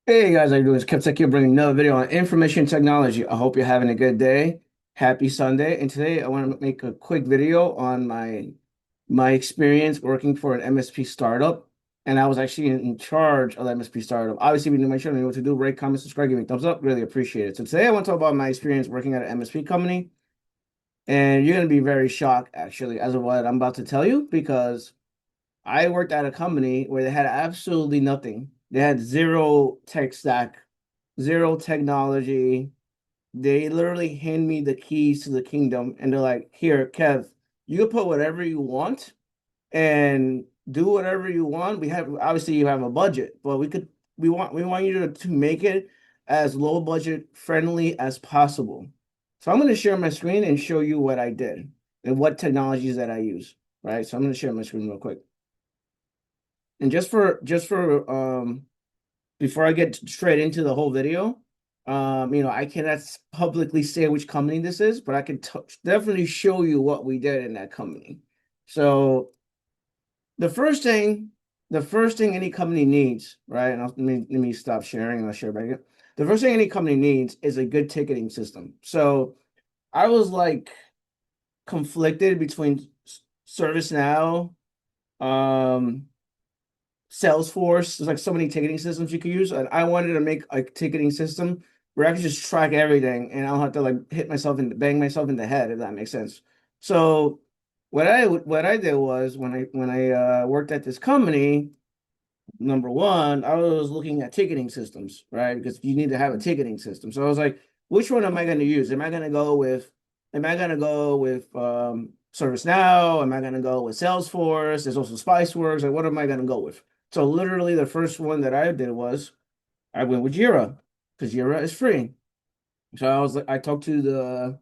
Hey guys, how you doing? It's Kevtech here bringing another video on information technology. I hope you're having a good day. Happy Sunday. And today I want to make a quick video on my experience working for an MSP startup. And I was actually in charge of the MSP startup. Obviously, we need to make sure we know what to do. Rate, comment, subscribe, give me a thumbs up. Really appreciate it. So today I want to talk about my experience working at an MSP company. And you're going to be very shocked actually as of what I'm about to tell you because I worked at a company where they had absolutely nothing. They had zero tech stack, zero technology. They literally hand me the keys to the kingdom and they're like, here, Kev, you can put whatever you want and do whatever you want. We have obviously you have a budget, but we want you to make it as low budget friendly as possible. So I'm going to share my screen and show you what I did and what technologies that I use. Right. So I'm going to share my screen real quick. And just for before I get straight into the whole video, I cannot publicly say which company this is, but I can definitely show you what we did in that company. So the first thing, the first thing any company needs, right? And let me stop sharing and I'll share back again. The first thing any company needs is a good ticketing system. So I was like conflicted between ServiceNow, um, Salesforce. There's like so many ticketing systems you could use, and I wanted to make a ticketing system where I could just track everything, and I don't have to like hit myself and bang myself in the head, if that makes sense. So what I did was when I worked at this company, number one, I was looking at ticketing systems, right? Because you need to have a ticketing system. So I was like, which one am I going to use? Am I going to go with ServiceNow? Am I going to go with Salesforce? There's also Spiceworks. Like, what am I going to go with? So literally the first one that I did was I went with Jira because Jira is free. So I talked to the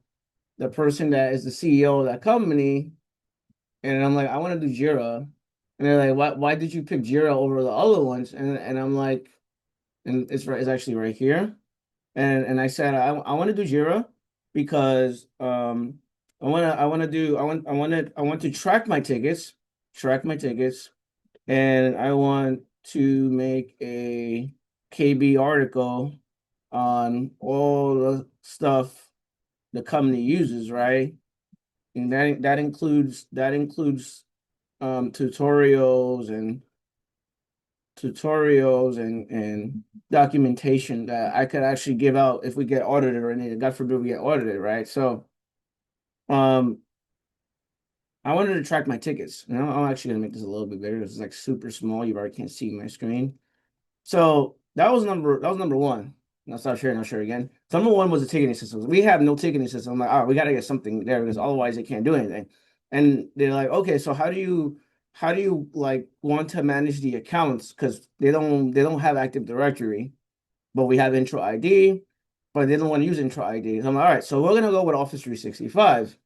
person that is the CEO of that company, and I'm like, I want to do Jira. And they're like, why did you pick Jira over the other ones? And I'm like, and it's actually right here. And I said I want to do Jira because I want to track my tickets, and I want to make a KB article on all the stuff the company uses, right? And that includes tutorials and documentation that I could actually give out if we get audited or anything. God forbid we get audited, right? So um I wanted to track my tickets. And I'm actually gonna make this a little bit bigger. It's like super small. You already can't see my screen. So that was number one. And I'll stop sharing, I'll share again. So number one was the ticketing system. We have no ticketing system. I'm like, oh, we gotta get something there because otherwise they can't do anything. And they're like, okay, so how do you like want to manage the accounts? Because they don't have Active Directory, but we have Intro ID, but they don't want to use Intro ID. So I'm like, all right, so we're gonna go with Office 365.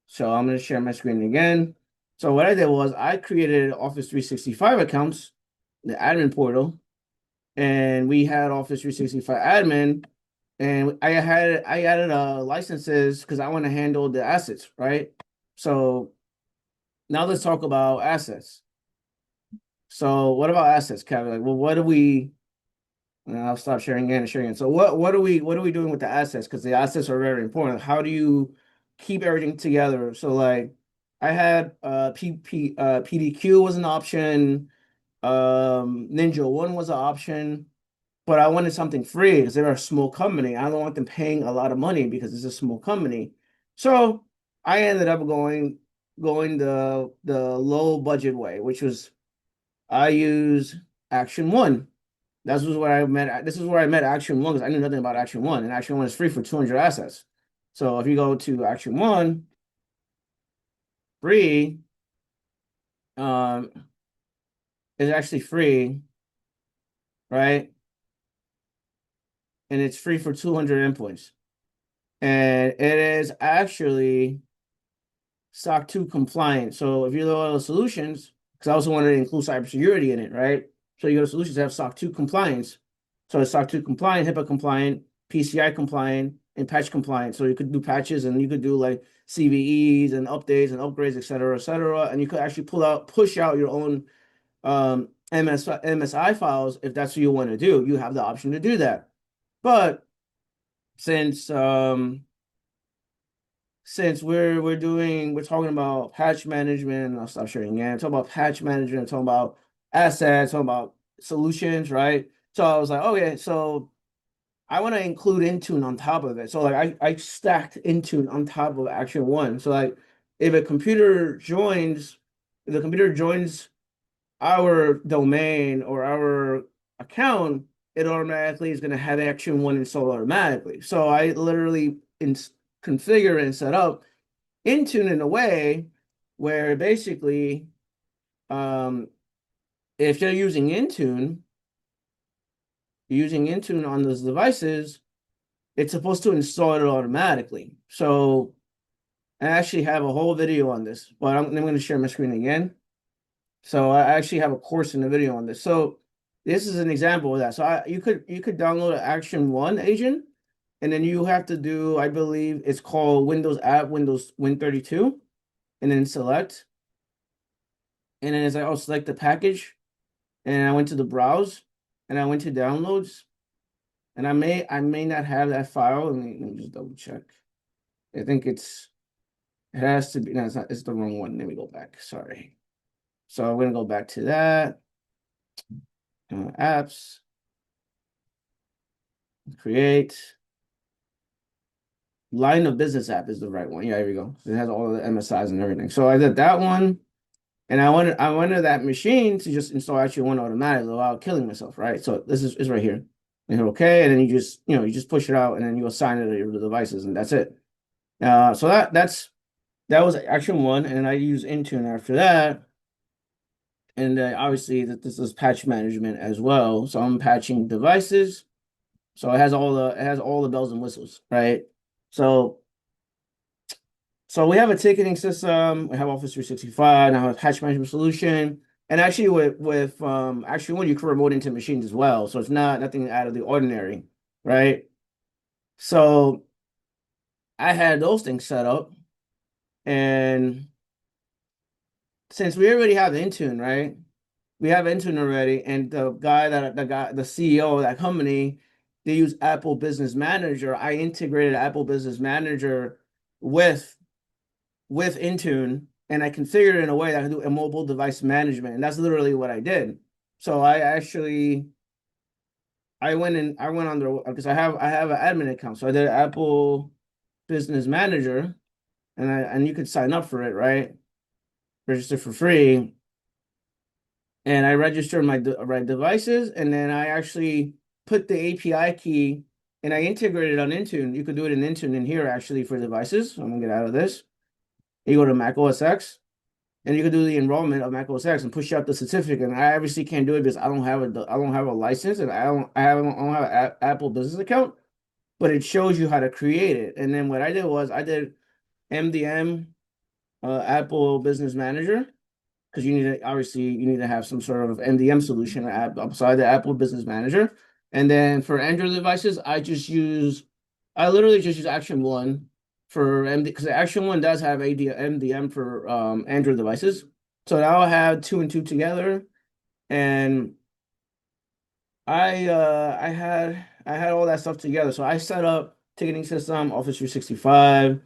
So I'm gonna share my screen again. So what I did was I created Office 365 accounts, the admin portal, and we had Office 365 admin, and I added licenses because I want to handle the assets, right? So now let's talk about assets. So what about assets, Kevin? Like, well, what do we? And I'll stop sharing again and sharing again. So what are we doing with the assets? Because the assets are very important. How do you keep everything together? So like I had PDQ was an option, Ninja One was an option. But I wanted something free because they're a small company. I don't want them paying a lot of money because it's a small company. So I ended up going the low budget way, which was I use Action One. This was where I met. This is where I met Action One because I knew nothing about Action One, and Action One is free for 200 assets. So if you go to Action One, free, um, is actually free, right? And it's free for 200 endpoints, and it is actually SOC 2 compliant. So if you go to solutions, because I also wanted to include cybersecurity in it, right? So you go to solutions that have SOC 2 compliance. So it's SOC 2 compliant, HIPAA compliant, PCI compliant, and patch compliant. So you could do patches and you could do like CVEs and updates and upgrades, et cetera, et cetera. And you could actually push out your own MSI files if that's what you want to do. You have the option to do that. But since we're talking about patch management, I'll stop sharing again. Talk about patch management, talking about assets, talking about solutions, right? So I was like, okay, so I want to include Intune on top of it. So like I stacked Intune on top of Action One. So like if a computer joins, if the computer joins our domain or our account, it automatically is going to have Action One installed automatically. So I literally configure and set up Intune in a way where basically, um, if you're using Intune on those devices, it's supposed to install it automatically. So I actually have a whole video on this, but I'm going to share my screen again. So I actually have a course in the video on this. So this is an example of that. So you could download an Action One agent, and then you have to do, I believe it's called Windows App, Windows Win32, and then select. And then it's like, I'll select the package, and I went to the browse, and I went to downloads, and I may not have that file. Let me just double check. I think it has to be, no, it's not, it's the wrong one. Let me go back. Sorry. So I'm gonna go back to that. Apps, create. Line of business app is the right one. Yeah, here we go. It has all the MSIs and everything. So I did that one, and I wanted that machine to just install Action One automatically without killing myself, right? So this is right here. And hit OK, and then you just push it out, and then you assign it to your devices, and that's it. So that was Action One, and I use Intune after that. And obviously this is patch management as well. So I'm patching devices. So it has all the bells and whistles, right? So we have a ticketing system. We have Office 365. Now we have patch management solution. And actually with Action One, you can remote into machines as well. So it's nothing out of the ordinary, right? So I had those things set up. And since we already have Intune, right? We have Intune already, and the CEO of that company, they use Apple Business Manager. I integrated Apple Business Manager with Intune, and I configured it in a way that I can do a mobile device management, and that's literally what I did. So I went on there because I have an admin account, so I did Apple Business Manager, and you could sign up for it, right? Register for free. And I registered my right devices, and then I actually put the API key and I integrated on Intune. You could do it in Intune in here actually for devices. So I'm gonna get out of this. You go to Mac OS X, and you can do the enrollment of Mac OS X and push out the certificate. And I obviously can't do it because I don't have a license, and I don't have an Apple business account. But it shows you how to create it. And then what I did was I did MDM Apple Business Manager, because you need to have some sort of MDM solution outside the Apple Business Manager. And then for Android devices, I literally just use Action One for MD, because Action One does have MDM for Android devices. So now I have two and two together, and I had all that stuff together. So I set up ticketing system, Office 365,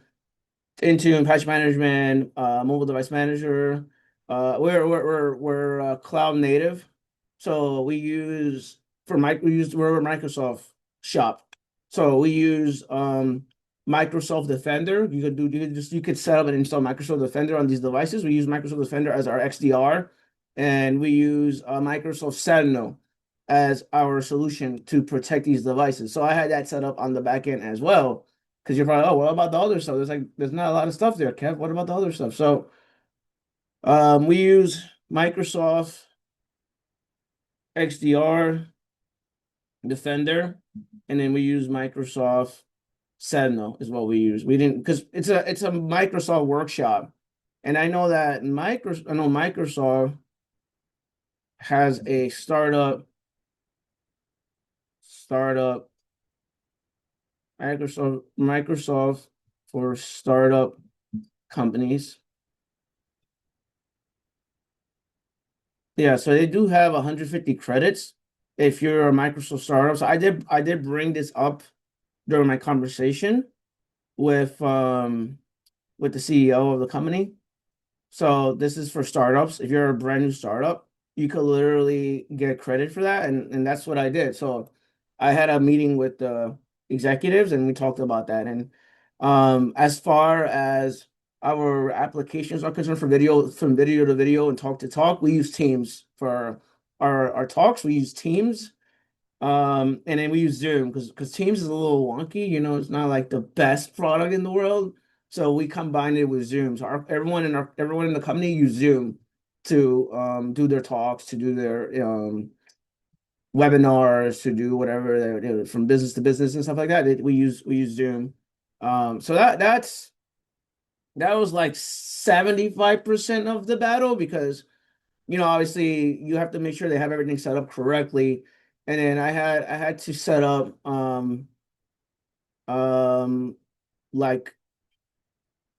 Intune, patch management, mobile device manager. We're cloud native, so we're a Microsoft shop. So we use Microsoft Defender. You could set up and install Microsoft Defender on these devices. We use Microsoft Defender as our XDR, and we use Microsoft Sentinel as our solution to protect these devices. So I had that set up on the back end as well. Because you're probably, oh, what about the other stuff? There's not a lot of stuff there, Kev. What about the other stuff? So we use Microsoft XDR Defender, and then we use Microsoft Sentinel is what we use. We didn't, because it's a Microsoft workshop, and I know that Microsoft has a startup Microsoft for startup companies. Yeah, so they do have 150 credits if you're a Microsoft startup. So I did bring this up during my conversation with with the CEO of the company. So this is for startups. If you're a brand new startup, you could literally get credit for that, and that's what I did. So I had a meeting with the executives, and we talked about that. And as far as our applications are concerned for video, from video to video and talk to talk, we use Teams for our talks. We use Teams, and then we use Zoom because Teams is a little wonky. It's not like the best product in the world. So we combined it with Zoom. So everyone in the company use Zoom to do their talks, to do their webinars, to do whatever from business to business and stuff like that. We use Zoom. So that was like 75% of the battle because obviously you have to make sure they have everything set up correctly. And then I had to set up um like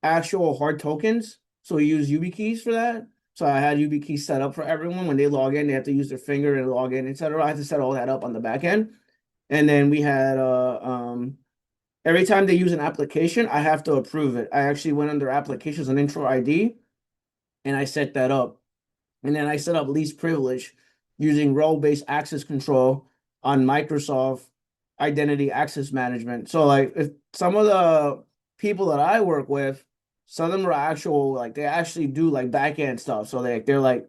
actual hard tokens. So we use YubiKeys for that. So I had YubiKeys set up for everyone. When they log in, they have to use their finger and log in, etc. I had to set all that up on the back end. And then we had every time they use an application, I have to approve it. I actually went under applications and intro ID and I set that up. And then I set up least privilege using role-based access control on Microsoft Identity Access Management. So like if some of the people that I work with, some of them are actual, like they actually do like back-end stuff. So they're like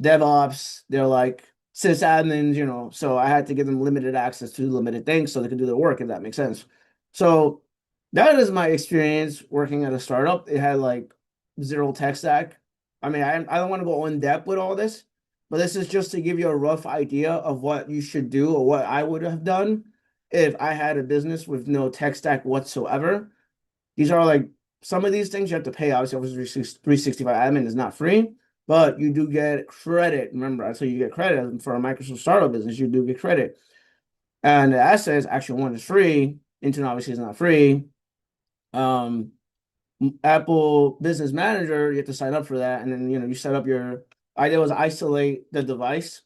DevOps, they're like sysadmins. So I had to give them limited access to limited things so they can do their work, if that makes sense. So that is my experience working at a startup. It had like zero tech stack. I mean, I don't want to go in depth with all this, but this is just to give you a rough idea of what you should do or what I would have done if I had a business with no tech stack whatsoever. These are like some of these things you have to pay. Obviously, Office 365 admin is not free, but you do get credit. Remember, I told you get credit for a Microsoft startup business. You do get credit. And the assets, Action One is free. Intune obviously is not free. Um, Apple Business Manager, you have to sign up for that, and then you set up your. Idea was isolate the device.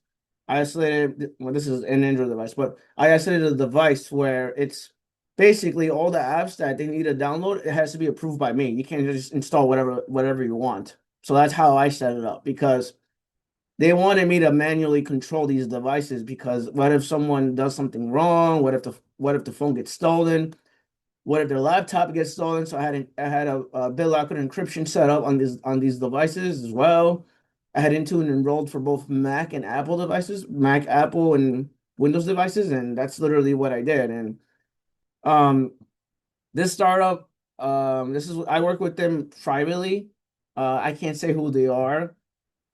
I isolated. Well, this is an Android device, but I isolated the device where it's basically all the apps that they need to download. It has to be approved by me. You can't just install whatever you want. So that's how I set it up because they wanted me to manually control these devices because what if someone does something wrong? What if the phone gets stolen? What if their laptop gets stolen? So I had a BitLocker encryption set up on these devices as well. I had Intune enrolled for both Mac and Apple devices, Mac, Apple, and Windows devices, and that's literally what I did. And um, this startup, this is I work with them privately. I can't say who they are,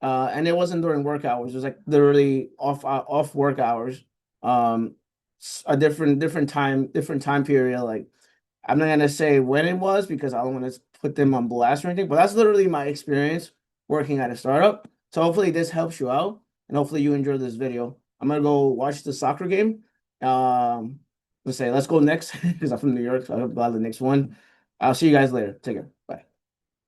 and it wasn't during work hours. It was like literally off work hours. Um, a different time period, like. I'm not gonna say when it was because I don't want to put them on blast or anything, but that's literally my experience working at a startup. So hopefully this helps you out, and hopefully you enjoy this video. I'm gonna go watch the soccer game. Let's go next because I'm from New York, so I hope the next one. I'll see you guys later. Take care. Bye.